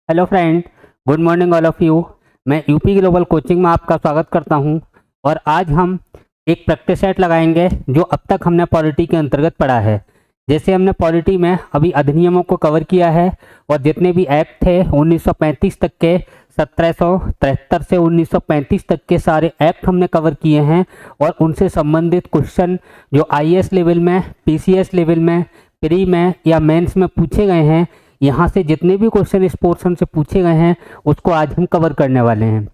Hello friend, good morning all of you. मैं UP global coaching में आपका स्वागत करता हूं और आज हम एक प्रैक्टिस सेट लगाएंगे जो अब तक हमने पॉलिटी के अंतर्गत पढ़ा है। जैसे हमने पॉलिटी में अभी अधिनियमों को कवर किया है और जितने भी एक्ट थे 1935 तक के, 1773 से 1935 तक के सारे एक्ट हमने कवर किए हैं और उनसे संबंधित क्वेश्चन जो आईएएस लेवल में, पीसीएस लेवल में, प्री में या मेंस में पूछे गए हैं, यहाँ से जितने भी क्वेश्चन इस पोर्शन से पूछे गए हैं उसको आज हम कवर करने वाले हैं।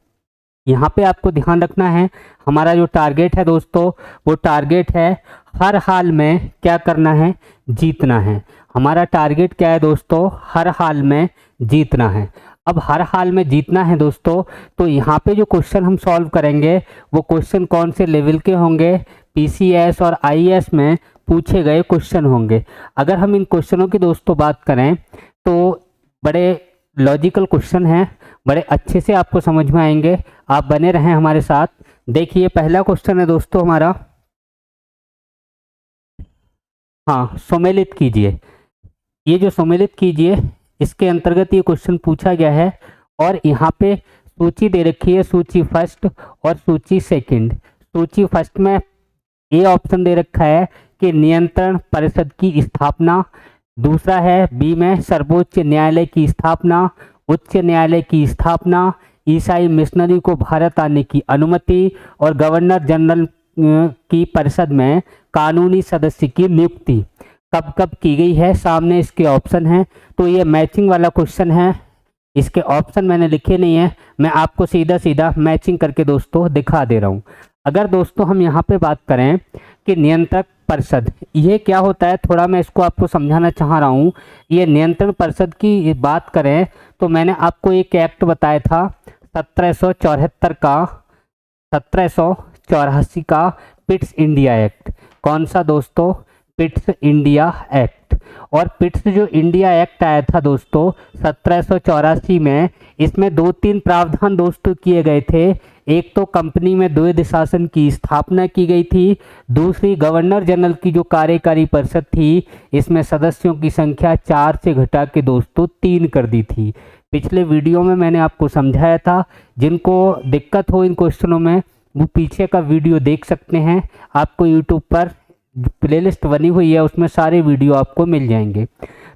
यहाँ पे आपको ध्यान रखना है, हमारा जो टारगेट है दोस्तों, वो टारगेट है हर हाल में क्या करना है, जीतना है। हमारा टारगेट क्या है दोस्तों, हर हाल में जीतना है। अब हर हाल में जीतना है दोस्तों, तो यहाँ पे जो क्वेश्चन हम सॉल्व करेंगे वो क्वेश्चन कौन से लेवल के होंगे, पीसीएस और आईएएस में पूछे गए क्वेश्चन होंगे। अगर हम इन क्वेश्चनों की दोस्तों बात करें तो बड़े लॉजिकल क्वेश्चन हैं, बड़े अच्छे से आपको समझ में आएंगे। आप बने रहें हमारे साथ। देखिए पहला क्वेश्चन है दोस्तों हमारा, हाँ, सम्मिलित कीजिए। ये जो सम्मिलित कीजिए इसके अंतर्गत ये क्वेश्चन पूछा गया है और यहाँ पे सूची दे रखी है, सूची फर्स्ट और सूची सेकंड। सूची फर्स्ट में ये ऑप्शन दे रखा है कि नियंत्रण परिषद की स्थापना, दूसरा है बी में सर्वोच्च न्यायालय की स्थापना, उच्च न्यायालय की स्थापना, ईसाई मिशनरी को भारत आने की अनुमति और गवर्नर जनरल की परिषद में कानूनी सदस्य की नियुक्ति कब कब की गई है। सामने इसके ऑप्शन हैं, तो ये मैचिंग वाला क्वेश्चन है। इसके ऑप्शन मैंने लिखे नहीं है, मैं आपको सीधा सीधा मैचिंग करके दोस्तों दिखा दे रहा हूँ। अगर दोस्तों हम यहाँ पे बात करें कि नियंत्रक परिषद, ये क्या होता है, थोड़ा मैं इसको आपको समझाना चाह रहा हूँ। ये नियंत्रण परिषद की बात करें तो मैंने आपको एक एक्ट बताया था 1774 का, 1784 का पिट्स इंडिया एक्ट। कौन सा दोस्तों, पिट्स इंडिया एक्ट। और पिट्स जो इंडिया एक्ट आया था दोस्तों 1784 में, इसमें दो तीन प्रावधान दोस्तों किए गए थे। एक तो कंपनी में द्वैध शासन की स्थापना की गई थी, दूसरी गवर्नर जनरल की जो कार्यकारी परिषद थी इसमें सदस्यों की संख्या 4 से घटा के दोस्तों 3 कर दी थी। पिछले वीडियो में मैंने आपको समझाया था, जिनको दिक्कत हो इन क्वेश्चनों में वो पीछे का वीडियो देख सकते हैं। आपको यूट्यूब पर प्लेलिस्ट बनी हुई है, उसमें सारे वीडियो आपको मिल जाएंगे।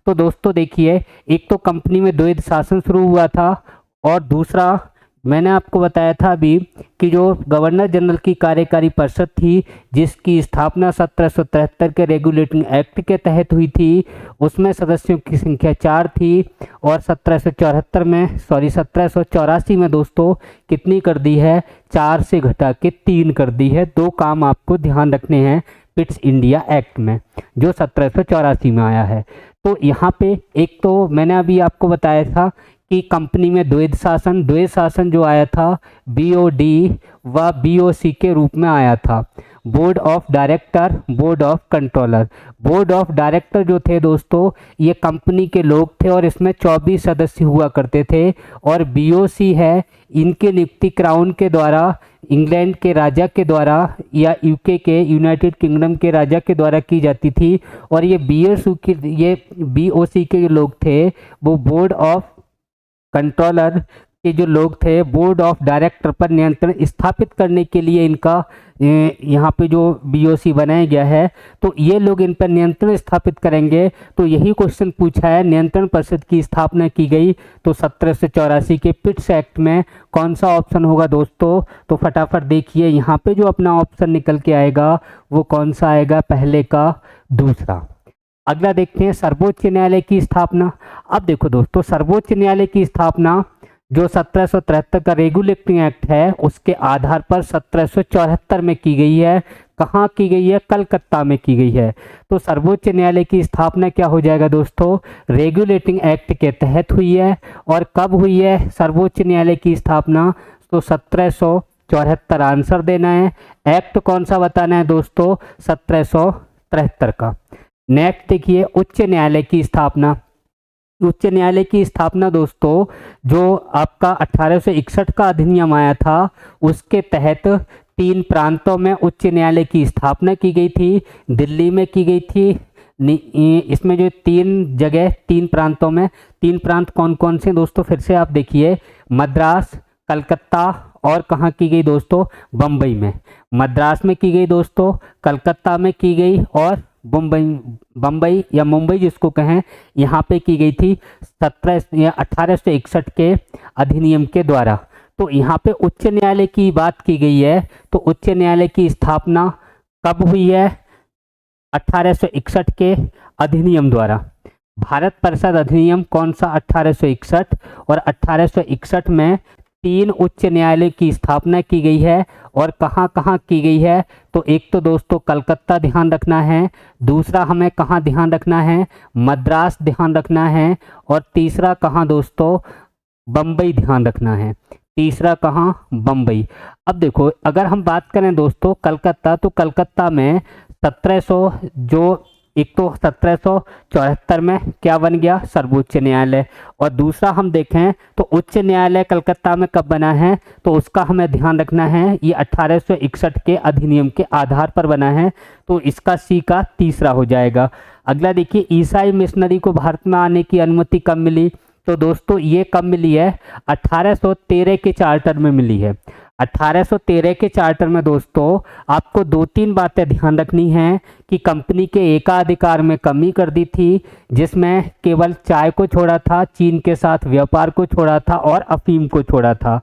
तो दोस्तों देखिए, एक तो कंपनी में द्वैध शासन शुरू हुआ था और दूसरा मैंने आपको बताया था अभी कि जो गवर्नर जनरल की कार्यकारी परिषद थी जिसकी स्थापना 1773 के रेगुलेटिंग एक्ट के तहत हुई थी, उसमें सदस्यों की संख्या 4 थी और 1784 में दोस्तों कितनी कर दी है, 4 से घटा के 3 कर दी है। दो काम आपको ध्यान रखने हैं पिट्स इंडिया एक्ट में जो 1784 में आया है। तो यहाँ पे एक तो मैंने अभी आपको बताया था कि कंपनी में द्वैध शासन जो आया था बीओडी व बीओसी के रूप में आया था, board of director, board of controller. Board of director जो थे दोस्तों ये कंपनी के लोग थे और इसमें 24 सदस्य हुआ करते थे। और बीओसी है, इनकी नियुक्ति क्राउन के द्वारा, इंग्लैंड के राजा के द्वारा या यूके के, यूनाइटेड किंगडम के राजा के द्वारा की जाती थी। और ये बीओसी के जो लोग थे वो बोर्ड ऑफ कंट्रोलर के जो लोग थे, बोर्ड ऑफ डायरेक्टर पर नियंत्रण स्थापित करने के लिए इनका यहाँ पे जो बीओसी बनाया गया है, तो ये लोग इन पर नियंत्रण स्थापित करेंगे। तो यही क्वेश्चन पूछा है, नियंत्रण परिषद की स्थापना की गई तो 1784 के पिट्स एक्ट में कौन सा ऑप्शन होगा दोस्तों। तो फटाफट देखिए यहाँ पे जो अपना ऑप्शन निकल के आएगा वो कौन सा आएगा, पहले का दूसरा। अगला देखते हैं सर्वोच्च न्यायालय की स्थापना। अब देखो दोस्तों, सर्वोच्च न्यायालय की स्थापना जो 1773 का रेगुलेटिंग एक्ट है उसके आधार पर 1774 में की गई है। कहाँ की गई है, कलकत्ता में की गई है। तो सर्वोच्च न्यायालय की स्थापना क्या हो जाएगा दोस्तों, रेगुलेटिंग एक्ट के तहत हुई है। और कब हुई है सर्वोच्च न्यायालय की स्थापना, तो 1774 आंसर देना है। एक्ट कौन सा बताना है दोस्तों, 1773 का। नेक्स्ट देखिए, उच्च न्यायालय की स्थापना। उच्च न्यायालय की स्थापना दोस्तों जो आपका 1861 का अधिनियम आया था उसके तहत 3 प्रांतों में उच्च न्यायालय की स्थापना की गई थी। दिल्ली में की गई थी, इसमें जो तीन जगह, तीन प्रांतों में, तीन प्रांत कौन कौन से दोस्तों, फिर से आप देखिए, मद्रास, कलकत्ता और कहाँ की गई दोस्तों, बम्बई में। मद्रास में की गई दोस्तों, कलकत्ता में की गई और बम्बई या मुंबई जिसको कहें, यहाँ पे की गई थी 1861 के अधिनियम के द्वारा। तो यहाँ पे उच्च न्यायालय की बात की गई है। तो उच्च न्यायालय की स्थापना कब हुई है, 1861 के अधिनियम द्वारा। भारत परिषद अधिनियम कौन सा, 1861, और 1861 में 3 उच्च न्यायालय की स्थापना की गई है। और कहाँ कहाँ की गई है, तो एक तो दोस्तों कलकत्ता ध्यान रखना है, दूसरा हमें कहाँ ध्यान रखना है, मद्रास ध्यान रखना है, और तीसरा कहाँ दोस्तों, बम्बई ध्यान रखना है। तीसरा कहाँ, बम्बई। अब देखो, अगर हम बात करें दोस्तों कलकत्ता, तो कलकत्ता में 1700 जो, एक तो 1774 में क्या बन गया, सर्वोच्च न्यायालय, और दूसरा हम देखें तो उच्च न्यायालय कलकत्ता में कब बना है, तो उसका हमें ध्यान रखना है, ये 1861 के अधिनियम के आधार पर बना है। तो इसका सी का तीसरा हो जाएगा। अगला देखिए, ईसाई मिशनरी को भारत में आने की अनुमति कब मिली, तो दोस्तों ये कब मिली है, 1813 के चार्टर में मिली है। 1813 के चार्टर में दोस्तों आपको 2-3 बातें ध्यान रखनी हैं कि कंपनी के एकाधिकार में कमी कर दी थी, जिसमें केवल चाय को छोड़ा था, चीन के साथ व्यापार को छोड़ा था और अफीम को छोड़ा था।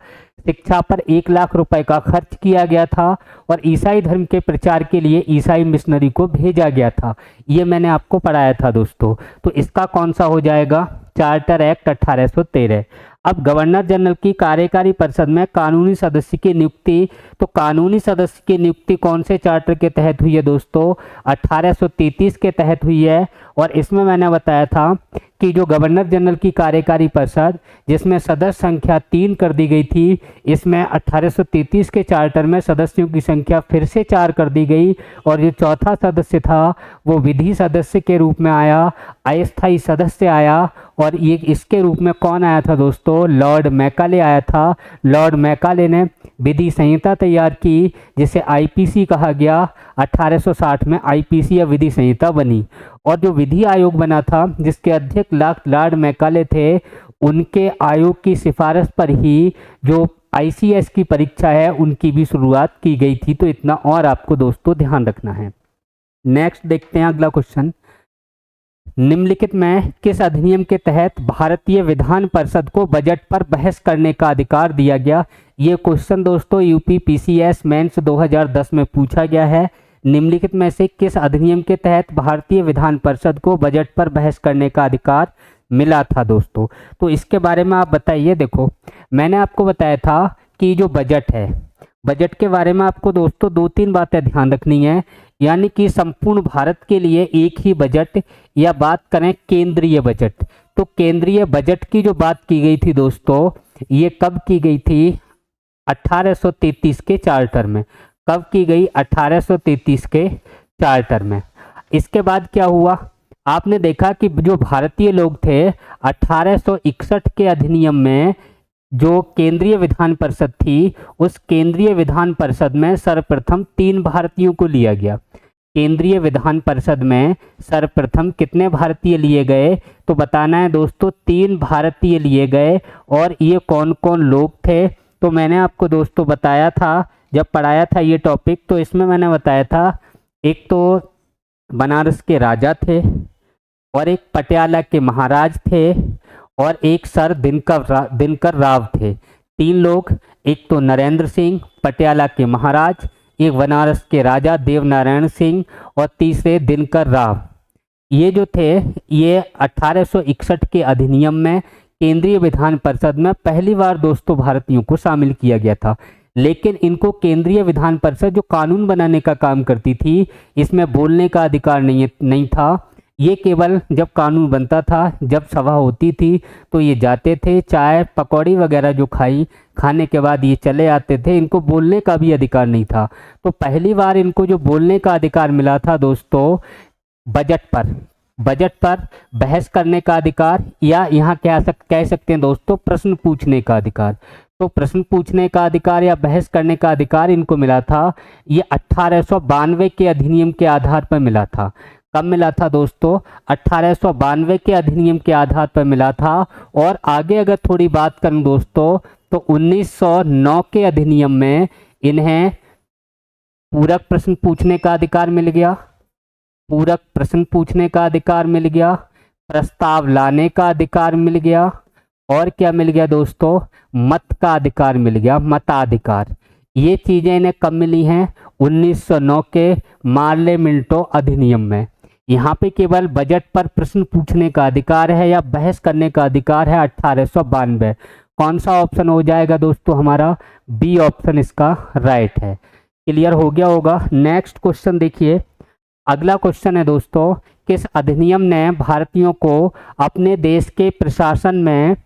शिक्षा पर 1 लाख रुपए का खर्च किया गया था और ईसाई धर्म के प्रचार के लिए ईसाई मिशनरी को भेजा गया था। ये मैंने आपको पढ़ाया था दोस्तों। तो इसका कौन सा हो जाएगा, चार्टर एक्ट 1813। अब गवर्नर जनरल की कार्यकारी परिषद में कानूनी सदस्य की नियुक्ति, तो कानूनी सदस्य की नियुक्ति कौन से चार्टर के तहत हुई है दोस्तों, 1833 के तहत हुई है। और इसमें मैंने बताया था कि जो गवर्नर जनरल की कार्यकारी परिषद, जिसमें सदस्य संख्या 3 कर दी गई थी, इसमें 1833 के चार्टर में सदस्यों की संख्या फिर से 4 कर दी गई, और जो चौथा सदस्य था वो विधि सदस्य के रूप में आया, अस्थायी सदस्य आया। और ये इसके रूप में कौन आया था दोस्तों, लॉर्ड मैकाले आया था। लॉर्ड मैकाले ने विधि संहिता तैयार की, जिसे आईपीसी कहा गया। 1860 में आईपीसी या विधि संहिता बनी। और जो विधि आयोग बना था, जिसके अध्यक्ष लॉर्ड मैकाले थे, उनके आयोग की सिफारिश पर ही जो आईसीएस की परीक्षा है उनकी भी शुरुआत की गई थी। तो इतना और आपको दोस्तों ध्यान रखना है। नेक्स्ट देखते हैं अगला क्वेश्चन, निम्नलिखित में किस अधिनियम के तहत भारतीय विधान परिषद को बजट पर बहस करने का अधिकार दिया गया। ये क्वेश्चन दोस्तों यूपी पीसीएस मेंस 2010 में पूछा गया है। निम्नलिखित में से किस अधिनियम के तहत भारतीय विधान परिषद को बजट पर बहस करने का अधिकार मिला था दोस्तों। तो इसके बारे में आप बताइए। देखो, मैंने आपको बताया था कि जो बजट है, बजट के बारे में आपको दोस्तों 2-3 बातें ध्यान रखनी है। यानी कि संपूर्ण भारत के लिए एक ही बजट, या बात करें केंद्रीय बजट, तो केंद्रीय बजट की जो बात की गई थी दोस्तों, ये कब की गई थी, 1833 के चार्टर में। कब की गई, 1833 के चार्टर में। इसके बाद क्या हुआ, आपने देखा कि जो भारतीय लोग थे, 1861 के अधिनियम में जो केंद्रीय विधान परिषद थी, उस केंद्रीय विधान परिषद में सर्वप्रथम 3 भारतीयों को लिया गया। केंद्रीय विधान परिषद में सर्वप्रथम कितने भारतीय लिए गए, तो बताना है दोस्तों, 3 भारतीय लिए गए। और ये कौन कौन लोग थे, तो मैंने आपको दोस्तों बताया था जब पढ़ाया था ये टॉपिक, तो इसमें मैंने बताया था, एक तो बनारस के राजा थे, और एक पटियाला के महाराज थे, और एक सर दिनकर राव थे। 3 लोग, एक तो नरेंद्र सिंह पटियाला के महाराज, एक बनारस के राजा देवनारायण सिंह, और तीसरे दिनकर राव। ये जो थे, ये 1861 के अधिनियम में केंद्रीय विधान परिषद में पहली बार दोस्तों भारतीयों को शामिल किया गया था। लेकिन इनको केंद्रीय विधान परिषद जो कानून बनाने का काम करती थी, इसमें बोलने का अधिकार नहीं था। ये केवल जब कानून बनता था, जब सभा होती थी, तो ये जाते थे, चाय पकौड़ी वगैरह जो खाने के बाद ये चले आते थे। इनको बोलने का भी अधिकार नहीं था। तो पहली बार इनको जो बोलने का अधिकार मिला था दोस्तों, बजट पर बहस करने का अधिकार, या यहाँ कह सकते हैं दोस्तों प्रश्न पूछने का अधिकार। तो प्रश्न पूछने का अधिकार या बहस करने का अधिकार इनको मिला था, ये 1892 के अधिनियम के आधार पर मिला था। कब मिला था दोस्तों? 1892 के अधिनियम के आधार पर मिला था। और आगे अगर थोड़ी बात करूं दोस्तों तो 1909 के अधिनियम में इन्हें पूरक प्रश्न पूछने का अधिकार मिल गया, पूरक प्रश्न पूछने का अधिकार मिल गया, प्रस्ताव लाने का अधिकार मिल गया, और क्या मिल गया दोस्तों? मत का अधिकार मिल गया, मताधिकार। ये चीजें इन्हें कब मिली हैं? 1909 के मार्ले मिंटो अधिनियम में। यहाँ पे केवल बजट पर प्रश्न पूछने का अधिकार है या बहस करने का अधिकार है 1892। कौन सा ऑप्शन हो जाएगा दोस्तों हमारा? बी ऑप्शन इसका राइट है। क्लियर हो गया होगा। नेक्स्ट क्वेश्चन देखिए, अगला क्वेश्चन है दोस्तों, किस अधिनियम ने भारतीयों को अपने देश के प्रशासन में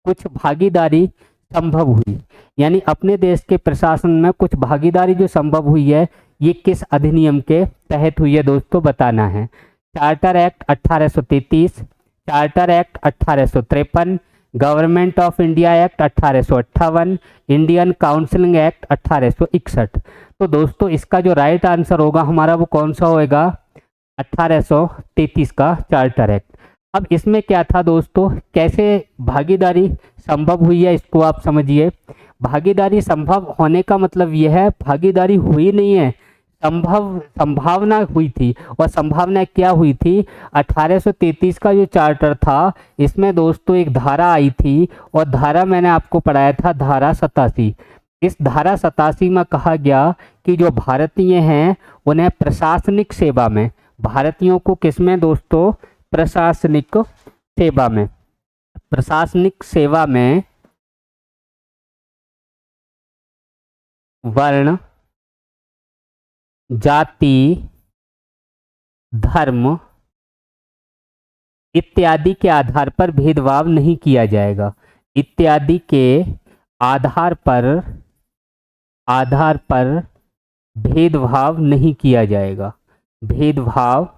कुछ भागीदारी संभव हुई, यानी अपने देश के प्रशासन में कुछ भागीदारी जो संभव हुई है, ये किस अधिनियम के तहत हुई है दोस्तों, बताना है। Charter act 1833, charter act 1853, government of India act 1858, Indian counselling act 1861। तो दोस्तों इसका जो राइट आंसर होगा हमारा वो कौन सा होएगा? 1833 का चार्टर एक्ट। अब इसमें क्या था दोस्तों, कैसे भागीदारी संभव हुई है इसको आप समझिए। भागीदारी संभव होने का मतलब यह है, भागीदारी हुई नहीं है, संभावना हुई थी। और संभावना क्या हुई थी? 1833 का जो चार्टर था इसमें दोस्तों एक धारा आई थी, और धारा मैंने आपको पढ़ाया था, धारा 87। इस धारा 87 में कहा गया कि जो भारतीय हैं उन्हें प्रशासनिक सेवा में, भारतीयों को किसमें दोस्तों? प्रशासनिक सेवा में, प्रशासनिक सेवा में वर्ण, जाति, धर्म इत्यादि के आधार पर भेदभाव नहीं किया जाएगा। इत्यादि के आधार पर भेदभाव नहीं किया जाएगा, भेदभाव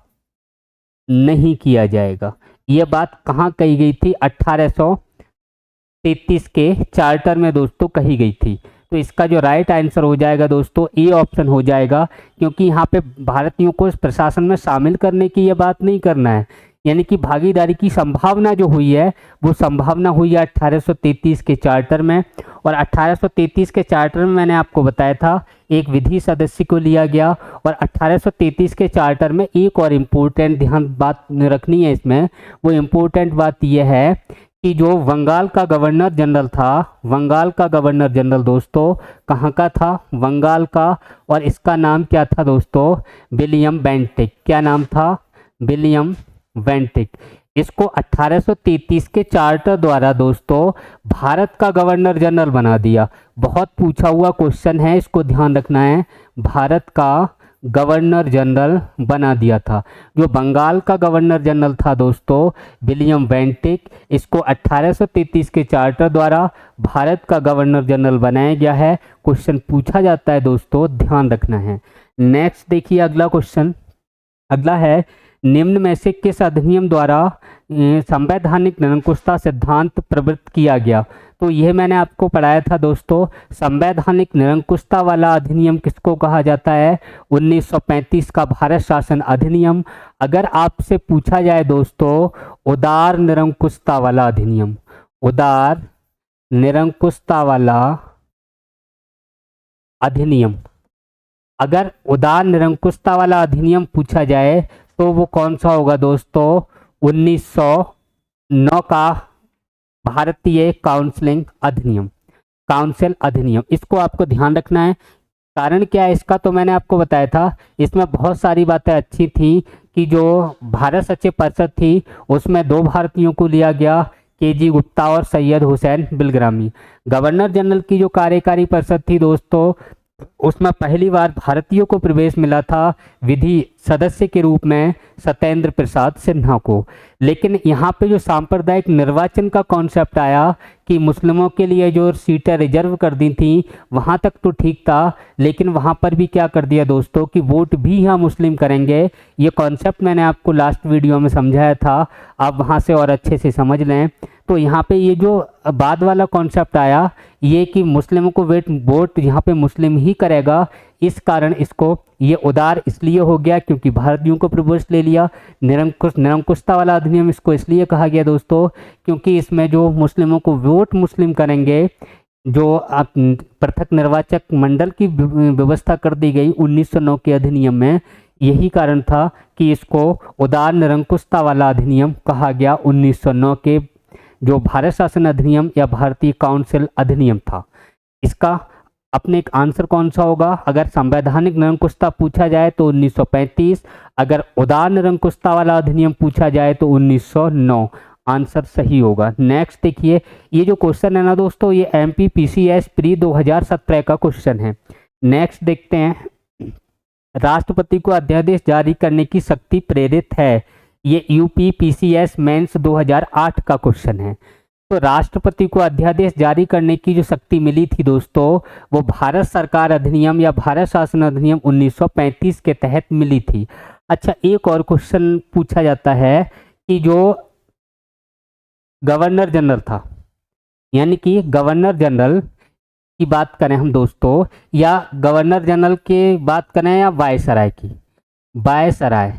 नहीं किया जाएगा। यह बात कहाँ कही गई थी? 1833 के चार्टर में दोस्तों कही गई थी। तो इसका जो राइट आंसर हो जाएगा दोस्तों ए ऑप्शन हो जाएगा, क्योंकि यहाँ पे भारतीयों को इस प्रशासन में शामिल करने की यह बात नहीं करना है, यानी कि भागीदारी की संभावना जो हुई है वो संभावना हुई है 1833 के चार्टर में। और 1833 के चार्टर में मैंने आपको बताया था एक विधि सदस्य को लिया गया। और 1833 के चार्टर में एक और इम्पोर्टेंट ध्यान बात रखनी है इसमें, वो इम्पोर्टेंट बात यह है कि जो बंगाल का गवर्नर जनरल था, बंगाल का गवर्नर जनरल दोस्तों कहाँ का था? बंगाल का। और इसका नाम क्या था दोस्तों? William Bentinck. क्या नाम था? William Bentinck. इसको 1833 के चार्टर द्वारा दोस्तों भारत का गवर्नर जनरल बना दिया। बहुत पूछा हुआ क्वेश्चन है, इसको ध्यान रखना है। भारत का गवर्नर जनरल बना दिया था। जो बंगाल का गवर्नर जनरल था दोस्तों विलियम बेंटिक, इसको 1833 के चार्टर द्वारा भारत का गवर्नर जनरल बनाया गया है। क्वेश्चन पूछा जाता है दोस्तों, ध्यान रखना है। नेक्स्ट देखिए अगला क्वेश्चन, अगला है निम्न में से किस अधिनियम द्वारा संवैधानिक निरंकुशता सिद्धांत प्रवृत्त किया गया? तो यह मैंने आपको पढ़ाया था दोस्तों, संवैधानिक निरंकुशता वाला अधिनियम किसको कहा जाता है? 1935 का भारत शासन अधिनियम। अगर आपसे पूछा जाए दोस्तों उदार निरंकुशता वाला अधिनियम, उदार निरंकुशता वाला अधिनियम, अगर उदार निरंकुशता वाला अधिनियम पूछा जाए तो वो कौन सा होगा दोस्तों? 1909 का भारतीय काउंसिलिंग अधिनियम, काउंसिल अधिनियम। इसको आपको ध्यान रखना है। कारण क्या है इसका? तो मैंने आपको बताया था, इसमें बहुत सारी बातें अच्छी थी कि जो भारत सचिव परिषद थी उसमें 2 भारतीयों को लिया गया, केजी गुप्ता और सैयद हुसैन बिलग्रामी। गवर्नर जनरल की जो कार्यकारी परिषद थी दोस्तों उसमें पहली बार भारतीयों को प्रवेश मिला था विधि सदस्य के रूप में सत्येंद्र प्रसाद सिन्हा को। लेकिन यहाँ पे जो सांप्रदायिक निर्वाचन का कॉन्सेप्ट आया कि मुस्लिमों के लिए जो सीटें रिजर्व कर दी थी वहाँ तक तो ठीक था, लेकिन वहाँ पर भी क्या कर दिया दोस्तों कि वोट भी यहाँ मुस्लिम करेंगे। ये कॉन्सेप्ट मैंने आपको लास्ट वीडियो में समझाया था, आप वहाँ से और अच्छे से समझ लें। तो यहाँ पे ये जो बाद वाला कॉन्सेप्ट आया, ये कि मुस्लिमों को वोट यहाँ पे मुस्लिम ही करेगा, इस कारण इसको ये उदार इसलिए हो गया क्योंकि भारतीयों को प्रभुत्व ले लिया। निरंकुशता वाला अधिनियम इसको इसलिए कहा गया दोस्तों क्योंकि इसमें जो मुस्लिमों को वोट मुस्लिम करेंगे, जो पृथक निर्वाचक मंडल की व्यवस्था कर दी गई 1909 के अधिनियम में, यही कारण था कि इसको उदार निरंकुशता वाला अधिनियम कहा गया 1909 के जो भारत शासन अधिनियम या भारतीय काउंसिल अधिनियम था। इसका अपने एक आंसर कौन सा होगा? अगर संवैधानिक निरंकुशता पूछा जाए तो 1935, अगर उदार निरंकुशता वाला अधिनियम पूछा जाए तो 1909 आंसर सही होगा। नेक्स्ट देखिए, ये जो क्वेश्चन है ना दोस्तों, ये MPPCS प्री 2017 का क्वेश्चन है। नेक्स्ट देखते हैं, राष्ट्रपति को अध्यादेश जारी करने की शक्ति प्रेरित है, ये UPPCS मेंस 2008 का क्वेश्चन है। तो राष्ट्रपति को अध्यादेश जारी करने की जो शक्ति मिली थी दोस्तों, वो भारत सरकार अधिनियम या भारत शासन अधिनियम 1935 के तहत मिली थी। अच्छा, एक और क्वेश्चन पूछा जाता है कि जो गवर्नर जनरल था, यानी कि गवर्नर जनरल की बात करें हम दोस्तों, या गवर्नर जनरल की बात करें या वायसराय की, वायसराय,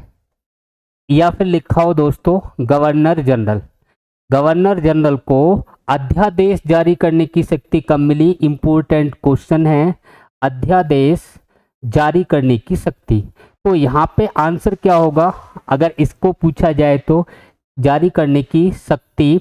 या फिर लिखा हो दोस्तों गवर्नर जनरल। गवर्नर जनरल को अध्यादेश जारी करने की शक्ति कब मिली? इंपॉर्टेंट क्वेश्चन है, अध्यादेश जारी करने की शक्ति। तो यहाँ पे आंसर क्या होगा अगर इसको पूछा जाए तो? जारी करने की शक्ति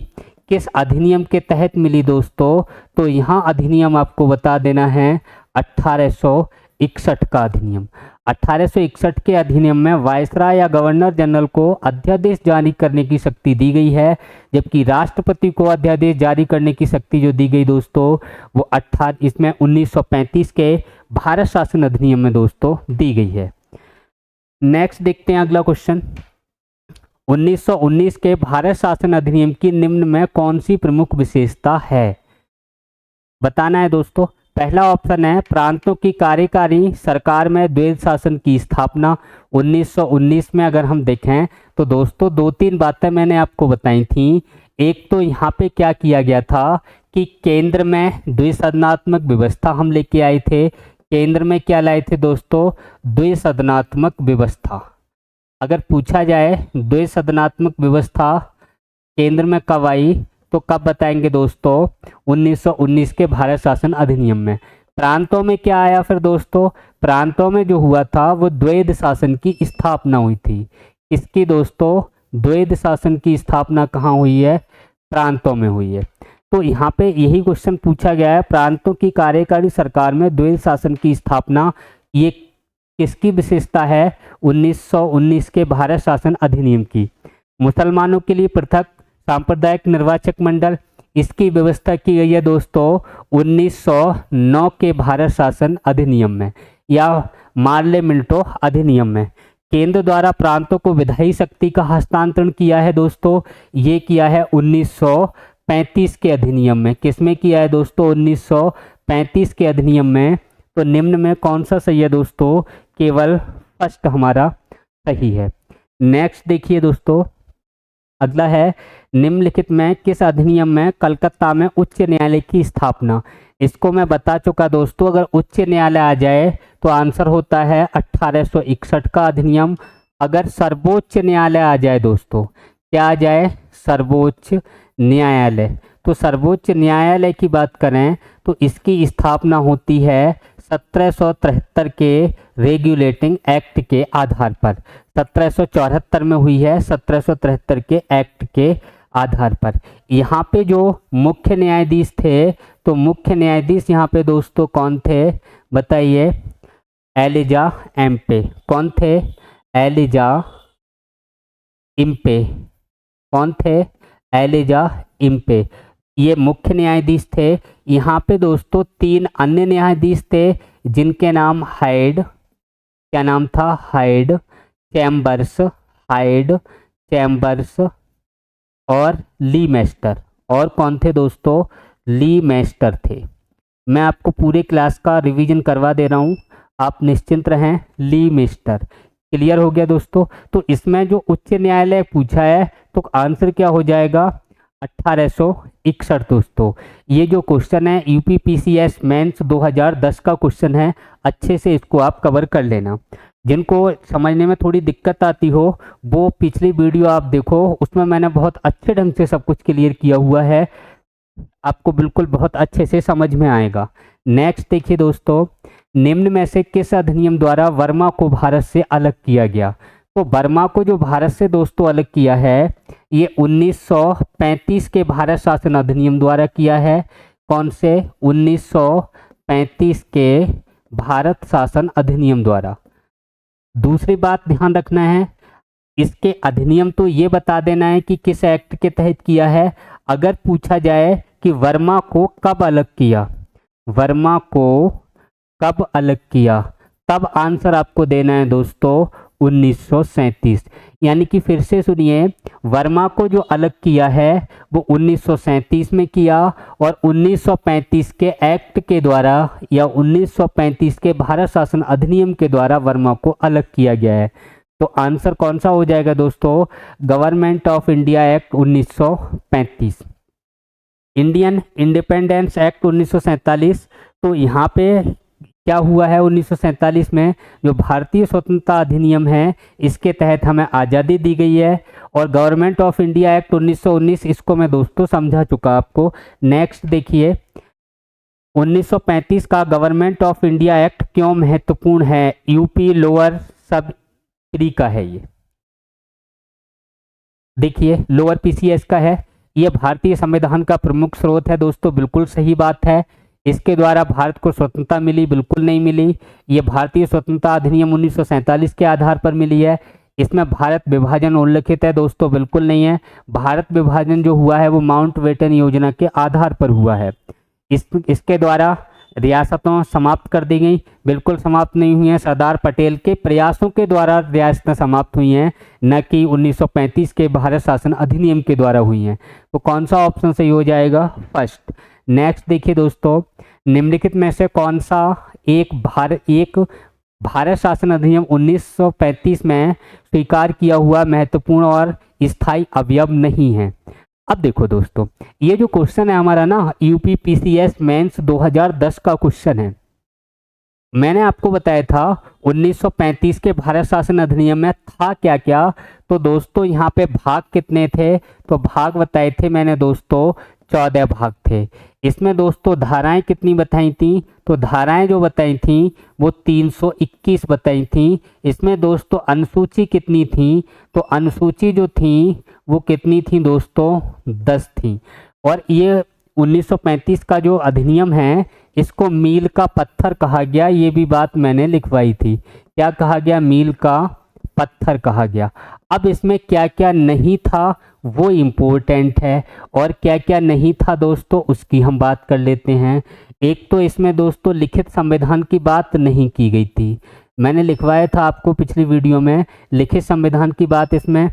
किस अधिनियम के तहत मिली दोस्तों? तो यहाँ अधिनियम आपको बता देना है 1861 का अधिनियम। 1861 के अधिनियम में वायसराय या गवर्नर जनरल को अध्यादेश जारी करने की शक्ति दी गई है, जबकि राष्ट्रपति को अध्यादेश जारी करने की शक्ति जो दी गई दोस्तों वो इसमें 1935 के भारत शासन अधिनियम में दोस्तों दी गई है। नेक्स्ट देखते हैं अगला क्वेश्चन, 1919 के भारत शासन अधिनियम की निम्न में कौन सी प्रमुख विशेषता है? बताना है दोस्तों। पहला ऑप्शन है प्रांतों की कार्यकारी सरकार में द्वैध शासन की स्थापना। 1919 में अगर हम देखें तो दोस्तों 2-3 बातें मैंने आपको बताई थी। एक तो यहाँ पे क्या किया गया था कि केंद्र में द्विसदनात्मक व्यवस्था हम लेके आए थे। केंद्र में क्या लाए थे दोस्तों? द्विसदनात्मक व्यवस्था। अगर पूछा जाए द्विसदनात्मक व्यवस्था केंद्र में कब आई तो कब बताएंगे दोस्तों? 1919 के भारत शासन अधिनियम में। प्रांतों में क्या आया फिर दोस्तों? प्रांतों में जो हुआ था वो द्वैध शासन की स्थापना हुई थी। इसकी दोस्तों द्वैध शासन की स्थापना कहाँ हुई है? प्रांतों में हुई है। तो यहाँ पे यही क्वेश्चन पूछा गया है, प्रांतों की कार्यकारी सरकार में द्वैध शासन की स्थापना, ये किसकी विशेषता है? 1919 के भारत शासन अधिनियम की। मुसलमानों के लिए पृथक सांप्रदायिक निर्वाचक मंडल, इसकी व्यवस्था की गई है दोस्तों 1909 के भारत शासन अधिनियम में या मार्ले मिंटो अधिनियम में। केंद्र द्वारा प्रांतों को विधायी शक्ति का हस्तांतरण किया है दोस्तों, ये किया है 1935 के अधिनियम में। किसमें किया है दोस्तों? 1935 के अधिनियम में। तो निम्न में कौन सा सही है दोस्तों? केवल फर्स्ट हमारा सही है। नेक्स्ट देखिए दोस्तों, अगला है निम्नलिखित में किस अधिनियम में कलकत्ता में उच्च न्यायालय की स्थापना? इसको मैं बता चुका दोस्तों, अगर उच्च न्यायालय आ जाए तो आंसर होता है 1861 का अधिनियम। अगर सर्वोच्च न्यायालय आ जाए दोस्तों, क्या आ जाए? सर्वोच्च न्यायालय। तो सर्वोच्च न्यायालय की बात करें तो इसकी स्थापना होती है 1773 के रेगुलेटिंग एक्ट के आधार पर। 1774 में हुई है, 1773 के एक्ट के आधार पर। यहाँ पे जो मुख्य न्यायाधीश थे, तो मुख्य न्यायाधीश यहाँ पे दोस्तों कौन थे बताइए? Elijah Impey. कौन थे? Elijah Impey. कौन थे? एलिजा इम्पे, ये मुख्य न्यायाधीश थे। यहाँ पे दोस्तों 3 अन्य न्यायाधीश थे जिनके नाम हाइड, क्या नाम था? हाइड, चैम्बर्स, हाइड, चैम्बर्स और ली मेस्टर। और कौन थे दोस्तों? ली मेस्टर थे। मैं आपको पूरे क्लास का रिवीजन करवा दे रहा हूँ, आप निश्चिंत रहें। ली मेस्टर, क्लियर हो गया दोस्तों। तो इसमें जो उच्च न्यायालय पूछा है तो आंसर क्या हो जाएगा? 1861 दोस्तों। ये जो क्वेश्चन है यूपीपीसीएस मेंस 2010 का क्वेश्चन है, अच्छे से इसको आप कवर कर लेना। जिनको समझने में थोड़ी दिक्कत आती हो वो पिछली वीडियो आप देखो, उसमें मैंने बहुत अच्छे ढंग से सब कुछ क्लियर किया हुआ है, आपको बिल्कुल बहुत अच्छे से समझ में आएगा। नेक्स्ट देखिए दोस्तों, निम्न में से किस अधिनियम द्वारा वर्मा को भारत से अलग किया गया? तो वर्मा को जो भारत से दोस्तों अलग किया है, ये 1935 के भारत शासन अधिनियम द्वारा किया है। कौन से? 1935 के भारत शासन अधिनियम द्वारा। दूसरी बात ध्यान रखना है, इसके अधिनियम तो ये बता देना है कि किस एक्ट के तहत किया है। अगर पूछा जाए कि वर्मा को कब अलग किया, वर्मा को कब अलग किया, तब आंसर आपको देना है दोस्तों 1937। यानी कि फिर से सुनिए, वर्मा को जो अलग किया है वो 1937 में किया और 1935 के एक्ट के द्वारा या 1935 के भारत शासन अधिनियम के द्वारा वर्मा को अलग किया गया है। तो आंसर कौन सा हो जाएगा दोस्तों? Government of India act 1935। Indian independence act 1947। तो यहाँ पे क्या हुआ है 1947 में, जो भारतीय स्वतंत्रता अधिनियम है इसके तहत हमें आज़ादी दी गई है। और गवर्नमेंट ऑफ इंडिया एक्ट 1919, इसको मैं दोस्तों समझा चुका आपको। नेक्स्ट देखिए, 1935 का गवर्नमेंट ऑफ इंडिया एक्ट क्यों महत्वपूर्ण है? यूपी लोअर सब ट्री का है ये, देखिए लोअर पीसीएस का है। ये भारतीय संविधान का प्रमुख स्रोत है दोस्तों, बिल्कुल सही बात है। इसके द्वारा भारत को स्वतंत्रता मिली? बिल्कुल नहीं मिली। ये भारतीय स्वतंत्रता अधिनियम 1947 के आधार पर मिली है। इसमें भारत विभाजन उल्लिखित है दोस्तों? बिल्कुल नहीं है। भारत विभाजन जो हुआ है वो माउंटबेटन योजना के आधार पर हुआ है। इसके द्वारा रियासतों समाप्त कर दी गई? बिल्कुल समाप्त नहीं हुई हैं। सरदार पटेल के प्रयासों के द्वारा रियासतें समाप्त हुई हैं, न कि 1935 के भारत शासन अधिनियम के द्वारा हुई हैं। तो कौन सा ऑप्शन सही हो जाएगा? फर्स्ट। नेक्स्ट देखिए दोस्तों, निम्नलिखित में से कौन सा एक भारत शासन अधिनियम 1935 में स्वीकार किया हुआ महत्वपूर्ण और स्थायी अवयव नहीं है? अब देखो दोस्तों, ये जो क्वेश्चन है हमारा ना यूपीपीसीएस मेंस 2010 का क्वेश्चन है। मैंने आपको बताया था 1935 के भारत शासन अधिनियम में था क्या क्या। तो दोस्तों यहाँ पे भाग कितने थे? तो भाग बताए थे मैंने दोस्तों 14 भाग थे। इसमें दोस्तों धाराएं कितनी बताई थी? तो धाराएं जो बताई थी वो 321 बताई थी। इसमें दोस्तों अनुसूची कितनी थी? तो अनुसूची जो थी वो कितनी थी दोस्तों? 10 थी। और ये 1935 का जो अधिनियम है इसको मील का पत्थर कहा गया, ये भी बात मैंने लिखवाई थी। क्या कहा गया? मील का पत्थर कहा गया। अब इसमें क्या क्या नहीं था वो इम्पोर्टेंट है, और क्या क्या नहीं था दोस्तों उसकी हम बात कर लेते हैं। एक तो इसमें दोस्तों लिखित संविधान की बात नहीं की गई थी, मैंने लिखवाया था आपको पिछली वीडियो में, लिखित संविधान की बात इसमें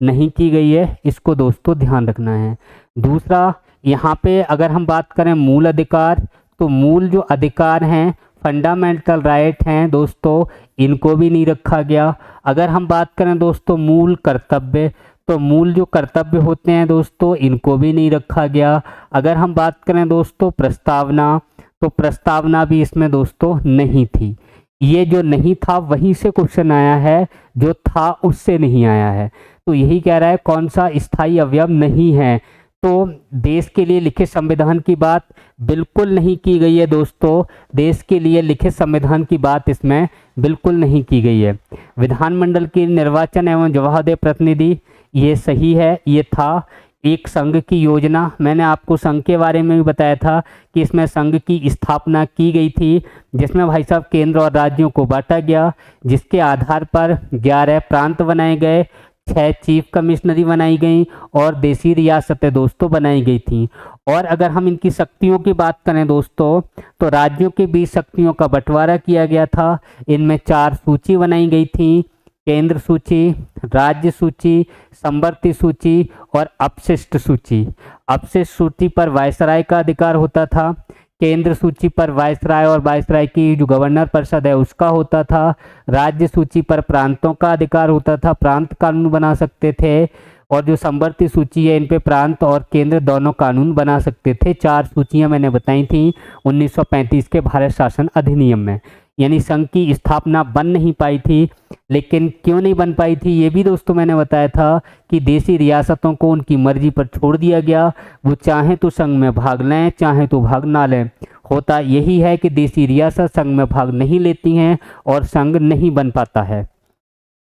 नहीं की गई है, इसको दोस्तों ध्यान रखना है। दूसरा, यहाँ पे अगर हम बात करें मूल अधिकार, तो मूल जो अधिकार हैं फंडामेंटल राइट हैं दोस्तों, इनको भी नहीं रखा गया। अगर हम बात करें दोस्तों मूल कर्तव्य, तो मूल जो कर्तव्य होते हैं दोस्तों इनको भी नहीं रखा गया। अगर हम बात करें दोस्तों प्रस्तावना, तो प्रस्तावना भी इसमें दोस्तों नहीं थी। ये जो नहीं था वहीं से क्वेश्चन आया है, जो था उससे नहीं आया है। तो यही कह रहा है कौन सा स्थायी अवयव नहीं है। तो देश के लिए लिखित संविधान की बात बिल्कुल नहीं की गई है दोस्तों, देश के लिए लिखित संविधान की बात इसमें बिल्कुल नहीं की गई है। विधानमंडल की निर्वाचन एवं जवाबदेह प्रतिनिधि, ये सही है, ये था। एक संघ की योजना, मैंने आपको संघ के बारे में भी बताया था कि इसमें संघ की स्थापना की गई थी, जिसमें भाई साहब केंद्र और राज्यों को बांटा गया, जिसके आधार पर 11 प्रांत बनाए गए, 6 चीफ कमिश्नरी बनाई गई और देसी रियासतें दोस्तों बनाई गई थी। और अगर हम इनकी शक्तियों की बात करें दोस्तों, तो राज्यों के बीच शक्तियों का बंटवारा किया गया था। इनमें 4 सूची बनाई गई थी, केंद्र सूची, राज्य सूची, संवर्ती सूची और अपशिष्ट सूची। अपशिष्ट सूची पर वायसराय का अधिकार होता था, केंद्र सूची पर वायसराय और वायसराय की जो गवर्नर परिषद है उसका होता था, राज्य सूची पर प्रांतों का अधिकार होता था, प्रांत कानून बना सकते थे, और जो समवर्ती सूची है इन पे प्रांत और केंद्र दोनों कानून बना सकते थे। 4 सूचियां मैंने बताई थी 1935 के भारत शासन अधिनियम में। यानी संघ की स्थापना बन नहीं पाई थी। लेकिन क्यों नहीं बन पाई थी ये भी दोस्तों मैंने बताया था कि देशी रियासतों को उनकी मर्जी पर छोड़ दिया गया। वो चाहें तो संघ में भाग लें, चाहें तो भाग ना लें। होता यही है कि देशी रियासत संघ में भाग नहीं लेती हैं और संघ नहीं बन पाता है।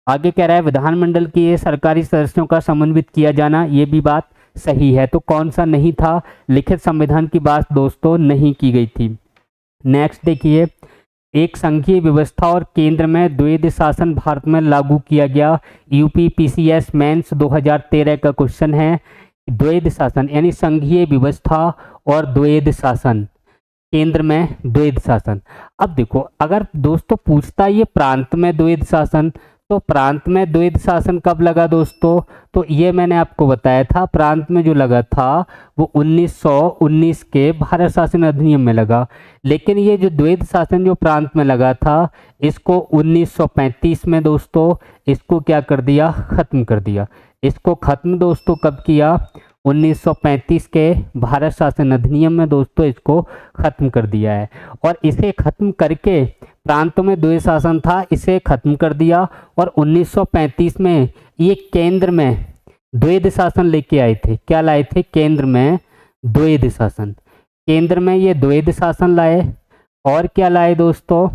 आगे कह रहा है विधानमंडल के सरकारी सदस्यों का समन्वित किया जाना, ये भी बात सही है। तो कौन सा नहीं था? लिखित संविधान की बात दोस्तों नहीं की गई थी। नेक्स्ट देखिए, एक संघीय व्यवस्था और केंद्र में द्वैध शासन भारत में लागू किया गया। यूपी पीसीएस मेंस 2013 का क्वेश्चन है। द्वैध शासन यानी संघीय व्यवस्था और द्वैध शासन, केंद्र में द्वैध शासन। अब देखो अगर दोस्तों पूछता ये प्रांत में द्वैध शासन, तो प्रांत में द्वैध शासन कब लगा दोस्तों? तो ये मैंने आपको बताया था, प्रांत में जो लगा था वो 1919 के भारत शासन अधिनियम में लगा। लेकिन ये जो द्वैध शासन जो प्रांत में लगा था इसको 1935 में दोस्तों इसको क्या कर दिया? खत्म कर दिया। इसको खत्म दोस्तों कब किया? 1935 के भारत शासन अधिनियम में दोस्तों इसको खत्म कर दिया है। और इसे खत्म करके प्रांतों में द्वैध शासन था, इसे खत्म कर दिया और 1935 में ये केंद्र में द्वैध शासन लेके आए थे। क्या लाए थे? केंद्र में द्वैध शासन। केंद्र में ये द्वैध शासन लाए। और क्या लाए दोस्तों?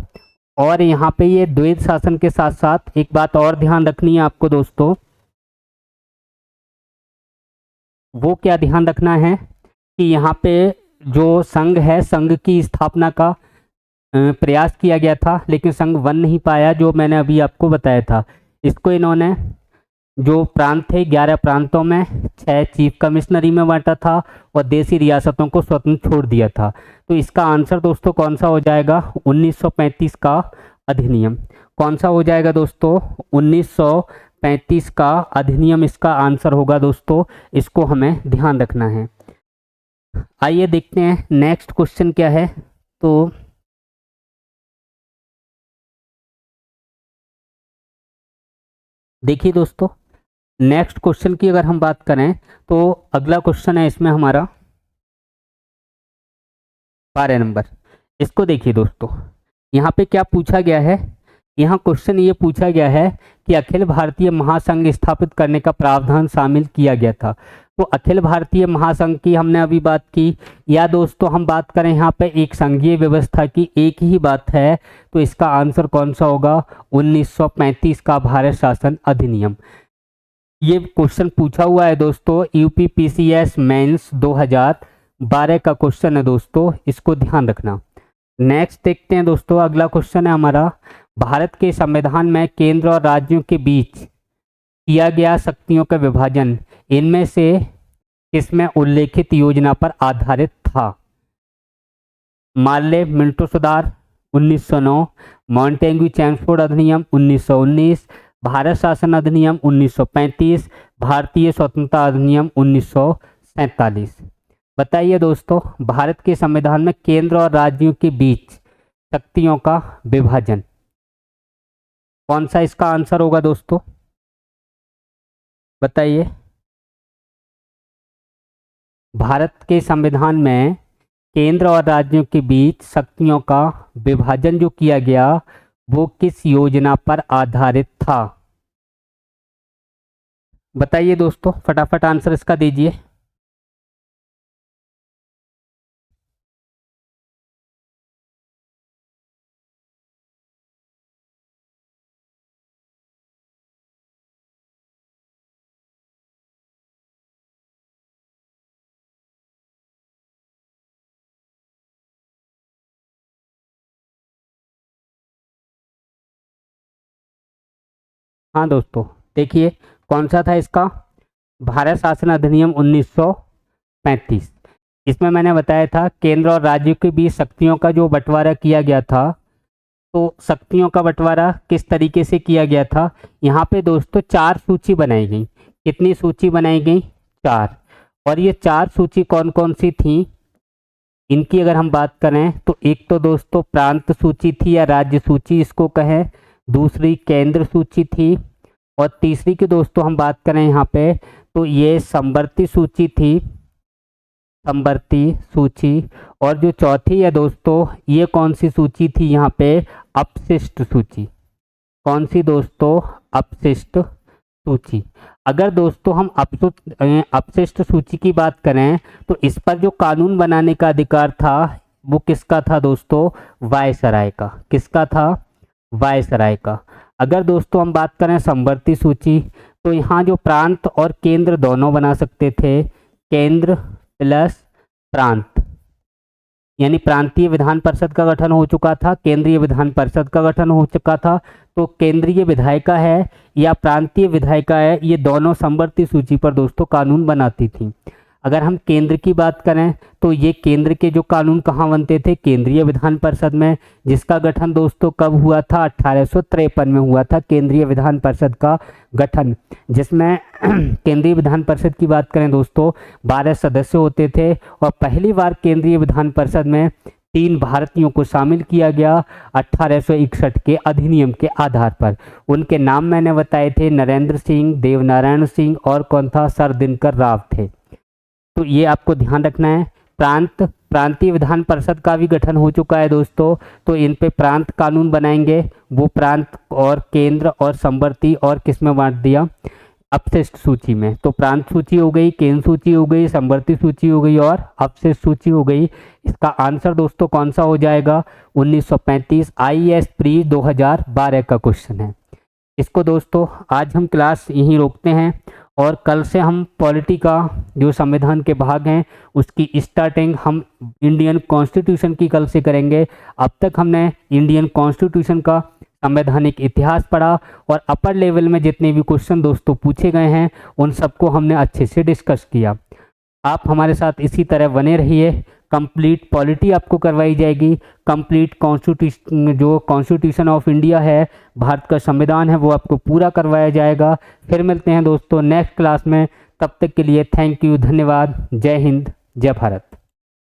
और यहाँ पे ये द्वैध शासन के साथ साथ एक बात और ध्यान रखनी है आपको दोस्तों। वो क्या ध्यान रखना है कि यहाँ पे जो संघ है, संघ की स्थापना का प्रयास किया गया था लेकिन संघ बन नहीं पाया, जो मैंने अभी आपको बताया था। इसको इन्होंने जो प्रांत थे 11 प्रांतों में 6 चीफ कमिश्नरी में बांटा था और देशी रियासतों को स्वतंत्र छोड़ दिया था। तो इसका आंसर दोस्तों कौन सा हो जाएगा? 1935 का अधिनियम। कौन सा हो जाएगा दोस्तों? 1935 का अधिनियम इसका आंसर होगा दोस्तों। इसको हमें ध्यान रखना है। आइए देखते हैं नेक्स्ट क्वेश्चन क्या है। तो देखिए दोस्तों, नेक्स्ट क्वेश्चन की अगर हम बात करें तो अगला क्वेश्चन है इसमें हमारा 12 नंबर। इसको देखिए दोस्तों, यहाँ पे क्या पूछा गया है? यहाँ क्वेश्चन ये पूछा गया है कि अखिल भारतीय महासंघ स्थापित करने का प्रावधान शामिल किया गया था। तो अखिल भारतीय महासंघ की हमने अभी बात की, या दोस्तों हम बात करें यहाँ पे एक संघीय व्यवस्था की, एक ही बात है। तो इसका आंसर कौन सा होगा? 1935 का भारत शासन अधिनियम। ये क्वेश्चन पूछा हुआ है दोस्तों, यूपी पीसीएस मेंस 2012 का क्वेश्चन है दोस्तों, इसको ध्यान रखना। नेक्स्ट देखते हैं दोस्तों, अगला क्वेश्चन है हमारा, भारत के संविधान में केंद्र और राज्यों के बीच किया गया शक्तियों का विभाजन इनमें से किसमें उल्लेखित योजना पर आधारित था? मार्ले मिंटो सुधार 1909, मॉन्टेग्यू चैम्सफोर्ड अधिनियम 1919, भारत शासन अधिनियम 1935, भारतीय स्वतंत्रता अधिनियम 1947। बताइए दोस्तों, भारत के संविधान में केंद्र और राज्यों के बीच शक्तियों का विभाजन, कौन सा इसका आंसर होगा दोस्तों? बताइए। भारत के संविधान में केंद्र और राज्यों के बीच शक्तियों का विभाजन जो किया गया वो किस योजना पर आधारित था? बताइए दोस्तों, फटाफट आंसर इसका दीजिए। हाँ दोस्तों, देखिए कौन सा था इसका? भारत शासन अधिनियम 1935। इसमें मैंने बताया था केंद्र और राज्यों के बीच शक्तियों का जो बंटवारा किया गया था, तो शक्तियों का बंटवारा किस तरीके से किया गया था? यहाँ पे दोस्तों 4 सूची बनाई गई। कितनी सूची बनाई गई? 4। और ये 4 सूची कौन कौन सी थी? इनकी अगर हम बात करें तो एक तो दोस्तों प्रांत सूची थी या राज्य सूची इसको कहें, दूसरी केंद्र सूची थी और तीसरी की दोस्तों हम बात करें यहाँ पे तो ये समवर्ती सूची थी, समवर्ती सूची। और जो चौथी है दोस्तों, ये कौन सी सूची थी यहाँ पे, अपशिष्ट सूची। कौन सी दोस्तों, अपशिष्ट सूची। अगर दोस्तों हम अपशिष्ट सूची की बात करें तो इस पर जो कानून बनाने का अधिकार था वो किसका था दोस्तों, वायसराय का। किसका था, वायसराय का। अगर दोस्तों हम बात करें समवर्ती सूची तो यहाँ जो प्रांत और केंद्र दोनों बना सकते थे, केंद्र प्लस प्रांत, यानी प्रांतीय विधान परिषद का गठन हो चुका था, केंद्रीय विधान परिषद का गठन हो चुका था। तो केंद्रीय विधायिका है या प्रांतीय विधायिका है, ये दोनों समवर्ती सूची पर दोस्तों कानून बनाती थी। अगर हम केंद्र की बात करें तो ये केंद्र के जो कानून कहाँ बनते थे, केंद्रीय विधान परिषद में, जिसका गठन दोस्तों कब हुआ था, 1853 में हुआ था केंद्रीय विधान परिषद का गठन, जिसमें केंद्रीय विधान परिषद की बात करें दोस्तों 12 सदस्य होते थे। और पहली बार केंद्रीय विधान परिषद में 3 भारतीयों को शामिल किया गया 1861 के अधिनियम के आधार पर। उनके नाम मैंने बताए थे, नरेंद्र सिंह, देवनारायण सिंह और कौन था, सर दिनकर राव थे। तो ये आपको ध्यान रखना है। प्रांतीय विधान परिषद का भी गठन हो चुका है दोस्तों, तो इन पे प्रांत कानून बनाएंगे। वो प्रांत और केंद्र और समवर्ती और किस में बांट दिया, अपशिष्ट सूची में। तो प्रांत सूची हो गई, केंद्र सूची हो गई, समवर्ती सूची हो गई और अपशिष्ट सूची हो गई। इसका आंसर दोस्तों कौन सा हो जाएगा, 1935 IAS प्री 2012 का क्वेश्चन है। इसको दोस्तों आज हम क्लास यहीं रोकते हैं और कल से हम पॉलिटी का जो संविधान के भाग हैं उसकी स्टार्टिंग हम इंडियन कॉन्स्टिट्यूशन की कल से करेंगे। अब तक हमने इंडियन कॉन्स्टिट्यूशन का संवैधानिक इतिहास पढ़ा और अपर लेवल में जितने भी क्वेश्चन दोस्तों पूछे गए हैं उन सबको हमने अच्छे से डिस्कस किया। आप हमारे साथ इसी तरह बने रहिए। कंप्लीट पॉलिटी आपको करवाई जाएगी, कंप्लीट कॉन्स्टिट्यूशन, जो कॉन्स्टिट्यूशन ऑफ इंडिया है, भारत का संविधान है, वो आपको पूरा करवाया जाएगा। फिर मिलते हैं दोस्तों नेक्स्ट क्लास में, तब तक के लिए थैंक यू, धन्यवाद, जय हिंद, जय भारत।